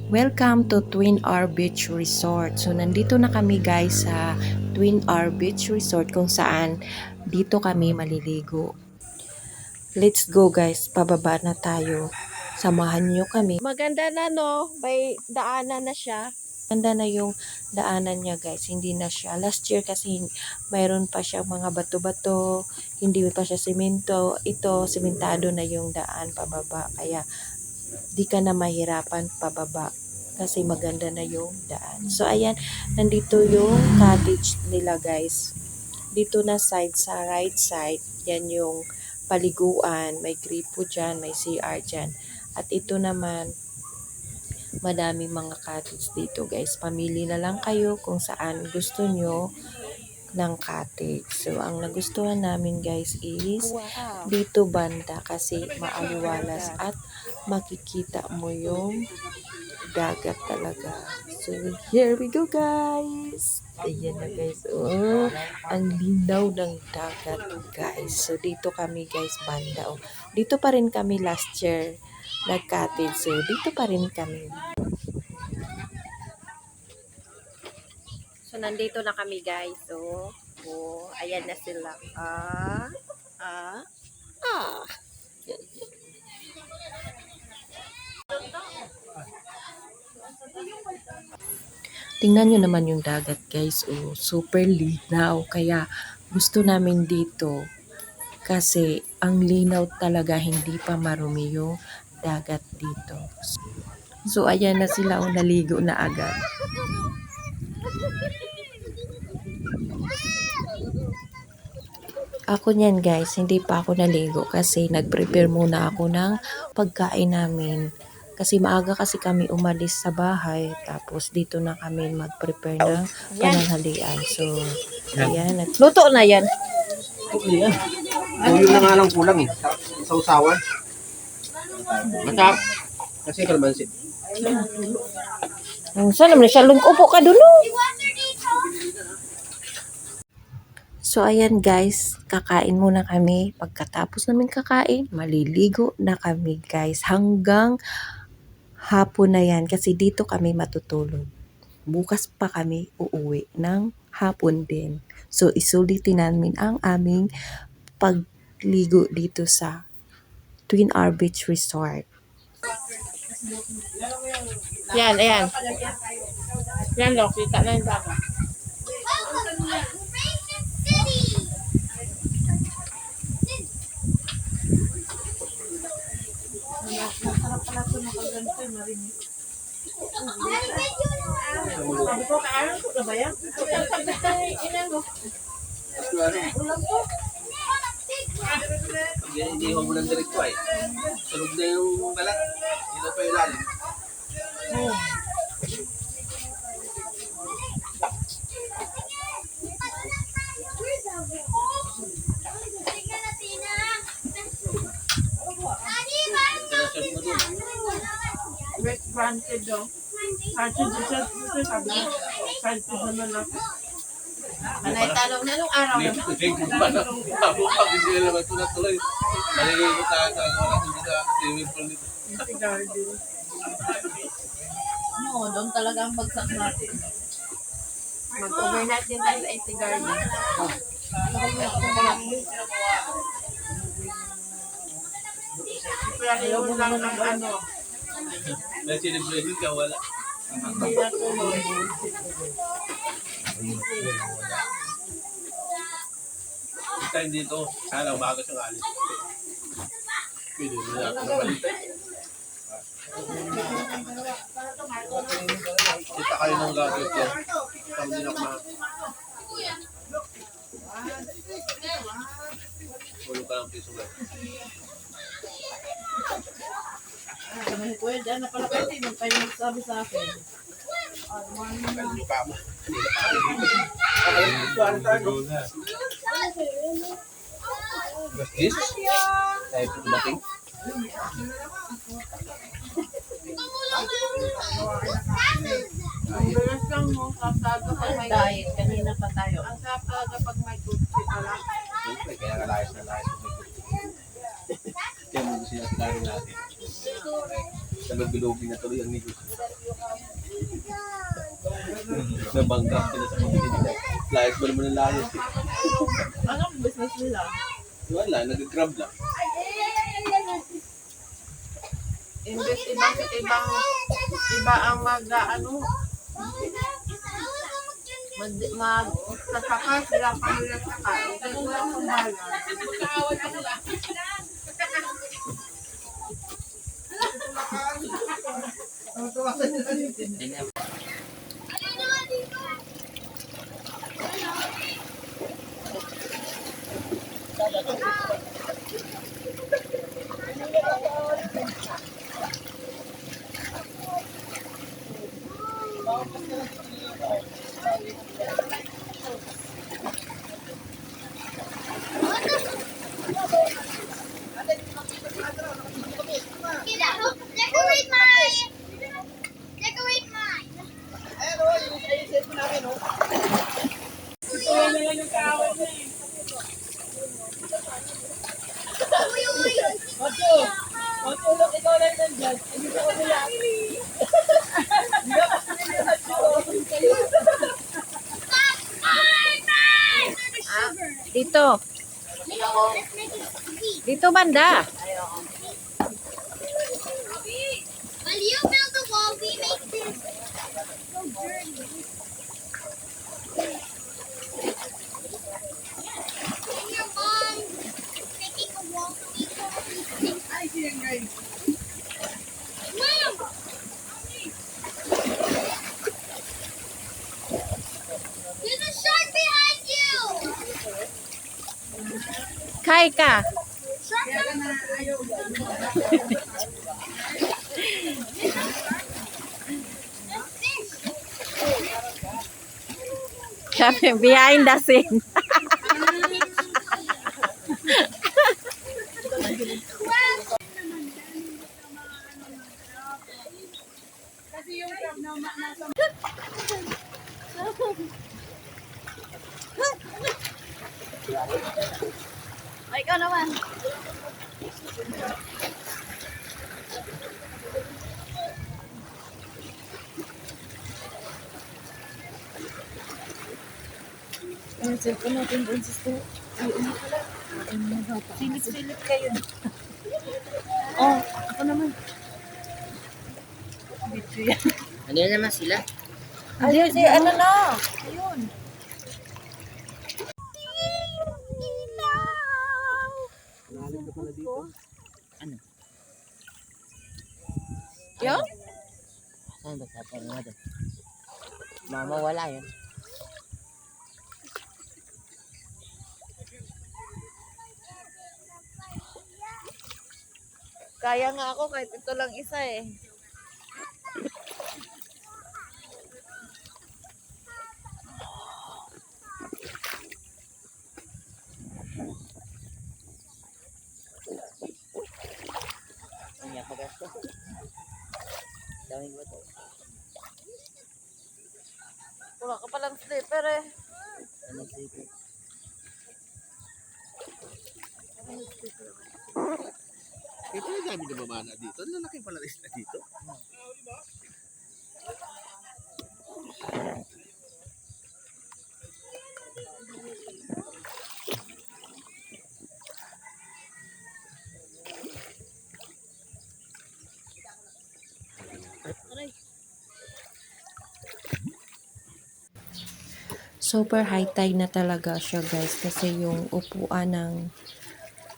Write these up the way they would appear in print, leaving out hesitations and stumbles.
Welcome to Twin R Beach Resort. So nandito na kami guys sa Twin R Beach Resort kung saan dito kami maliligo. Let's go guys, pababa na tayo. Samahan nyo kami. Maganda na no, may daanan na siya. Maganda na yung daanan niya guys, hindi na siya. Last year kasi mayroon pa siya mga bato-bato, hindi pa siya simento. Ito, simentado na yung daan pababa. Kaya di ka na mahirapan pababa kasi maganda na yung daan. So ayan, nandito yung cottage nila guys. Dito na side sa right side, yan yung paliguan, may gripo dyan, may CR dyan. At ito naman, madaming mga cottage dito guys. Pamili na lang kayo kung saan gusto nyo ng cottage. So, ang nagustuhan namin guys is dito banda kasi maaliwalas at makikita mo yung dagat talaga. So, here we go guys! Ayan na guys. Oh, ang linaw ng dagat guys. So, dito kami guys banda. Oh, dito pa rin kami last year nag-cottage. So, dito pa rin kami. So, nandito na kami guys. So, oh, ayan na sila. Ah. Tingnan nyo naman yung dagat guys. Oh, super linaw. Kaya gusto namin dito. Kasi ang linaw talaga, hindi pa marumi yung dagat dito. So, ayan na sila. Oh, naligo na agad. Ako niyan guys, hindi pa ako naligo kasi nag-prepare muna ako ng pagkain namin. Kasi maaga kasi kami umalis sa bahay, tapos dito na kami mag-prepare ng pananghalian. So, ayan. Luto na yan. Tuyo na nga lang kulang eh. Sa usawan. Matap. Kasi kalamansi. Saan naman siya? Upo ka dun. So, ayan guys, kakain muna kami. Pagkatapos namin kakain, maliligo na kami guys. Hanggang hapon na yan kasi dito kami matutulog. Bukas pa kami uuwi ng hapon din. So, isulitin namin ang aming pagligo dito sa Twin R Beach Resort. Yan, ayan. Yan, lo, kita na yung dagat. Masarap pala ito ng kaganto, marinig. Sabi ko, kaalam ko na ba yan? Ang pagkat na inan mo. Ulam po. Hindi mo lang direkto ay. Sulog na yung balat. Hindi pa ilalim. West granted daw. Granted siya sabi niya. Granted naman ako. Anay tanong na nung araw na. Ako pag hindi na naman tuloy. Maliligo tayo wala hindi sa swimming pool nito. Si garden. No, doon talaga ang bagsak natin. Mag-overnight din tayo sa AC Garden. Kaya yun lang ang ano. May celebration ka wala. Hindi na tuloy. Time dito, sana umaga siyang alis. Pwede mo na ako nabalitan. Kita kayo ng gadget yan. Kami din ako na. Tulog ka ng piso ba? Sabi ni Kuya, dyan na pala kayo. Nung kayo nagsabi sa akin. Hindi pa mo. Mas this? Tayo po dumating? Ang bilis lang mo, kapag may diet, kanina pa tayo. Ang sapag kapag may tutsi pala. Siyempre, kaya nalayas na layas. Kaya mo sila natin. nagagulogin na tuloy ang negosyo. Nabanggap sila sa pamilya nila. Layas ba naman ang layas eh. Anong business nila? Wala, nag-grab lang. Imbes iba ang magsasaka sila ang pamilya saka. Ito lang ang bayan. Decorate mine. Dito. Dito banda. While you build the wall, we make this so dirty. And your mom making a wall for me so Mom! There's a shark behind you! Kay ka. Sabi, behind the scene. Ay, ikaw naman. Ang cellphone natin doon, sister. Silip-silip kayo. Oh, ako naman. Ano yun naman sila? Ayun, si ano na. Ayun. Ano? Yo? Saan ba sa nga doon? Mama, wala yun. Kaya nga ako kahit ito lang isa eh. Ang nga pagasto. Dawin ba ito? Wala ka palang slipper eh. Ano sipo? Ito yung dami na mamana dito. Ang lalaki pala rin na dito. Super high tide na talaga siya guys kasi yung upuan ng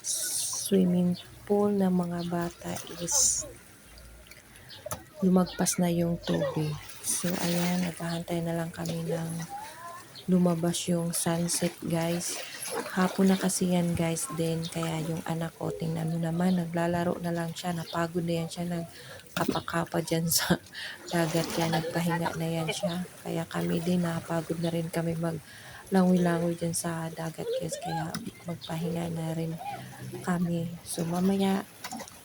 swimming pool ng mga bata is lumagpas na yung tubig. So ayan, naghahantay na lang kami ng lumabas yung sunset guys. Hapon na kasi yan guys din, kaya yung anak ko tingnan mo naman, naglalaro na lang siya, napagod na yan siya, nagkapa-kapa dyan sa dagat yan, nagpahinga na yan siya. Kaya kami din, napagod na rin kami maglangoy-langoy dyan sa dagat guys, kaya magpahinga na rin kami. So mamaya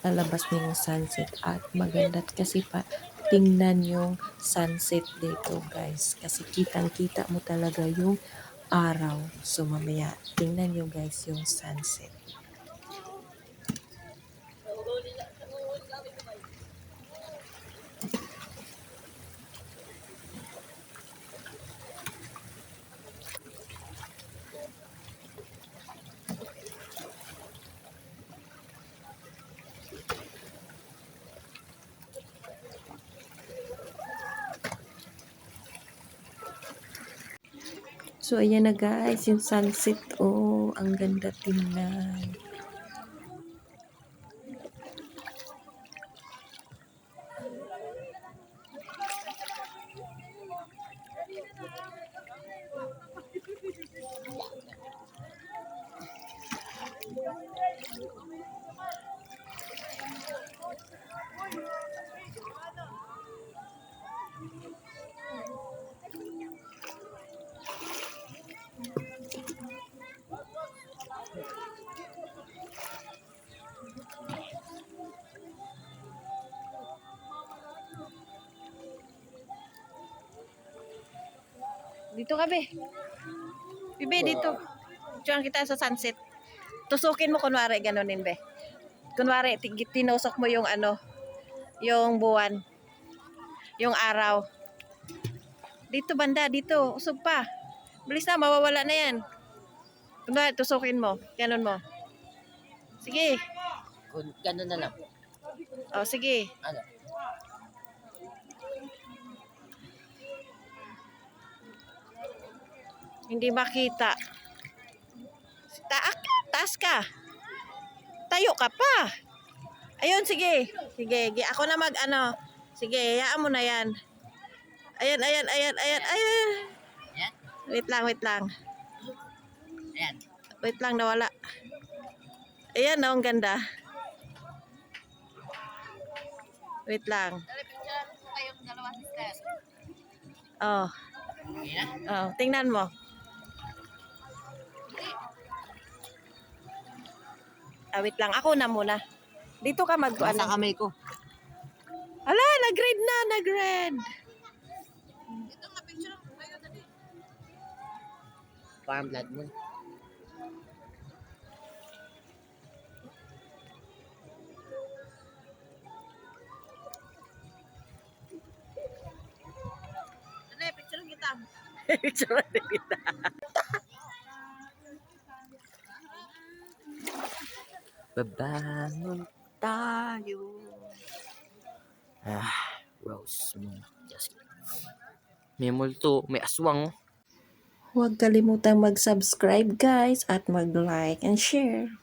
lalabas na yung sunset at maganda kasi pa tingnan yung sunset dito guys, kasi kitang-kita mo talaga yung araw. So mamaya tingnan nyo guys yung sunset. So, ayan na guys, yung sunset. Oh, ang ganda tingnan. Dito ka, be. Bibe, dito. Diyan kita sa sunset. Tusukin mo kunwari, ganunin, be. Kunwari, tinusok mo yung ano, yung buwan. Yung araw. Dito, banda, dito. Usog pa. Bilis na, mawawala na yan. Kunwari, tusukin mo. Ganun mo. Sige. Ganun na lang. O, sige. Ano? Hindi makita. Taas ka. Tayo ka pa. Ayun, sige. Sige, ako na mag ano. Sige, hayaan mo na yan. Ayan. Yan? Wait lang. Ayan. Wait lang, nawala. Ayan, no, ang ganda. Wait lang. Kayong dalawa sister. Oh. Ayan. Oh, tingnan mo. Wait lang, ako na muna. Dito ka mag Nasa kamay ko. Ala, nag-red na, nag-red. Ito nga picture ko kayo dali. Parang blood moon. Dali, picture kita. Picture natin kita. Babangon tayo. Rose moon. Just may multo, may aswang. Huwag kalimutang mag-subscribe guys at mag-like and share.